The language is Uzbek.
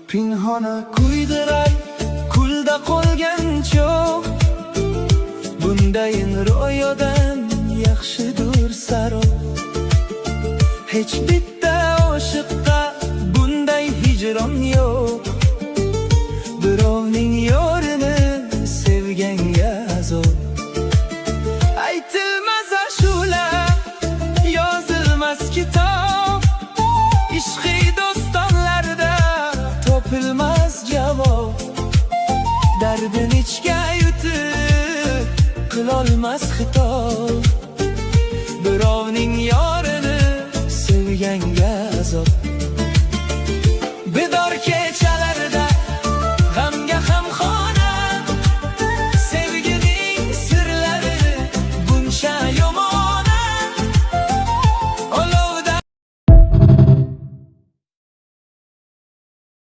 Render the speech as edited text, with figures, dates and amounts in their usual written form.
pinhona kuydirar kulda qolgan cho'g'. Bundayin ro'yodan yaxshidir saroq. Hech bitta oshiqqa bunday hijron yo'q. Birovning yo'rini sevganga azob. Aytilmas ashular, yozilmas kitob. Ishqiy dostonlarda topilmas javob. Dardin ichga yutib qilolmas xitob. Birovning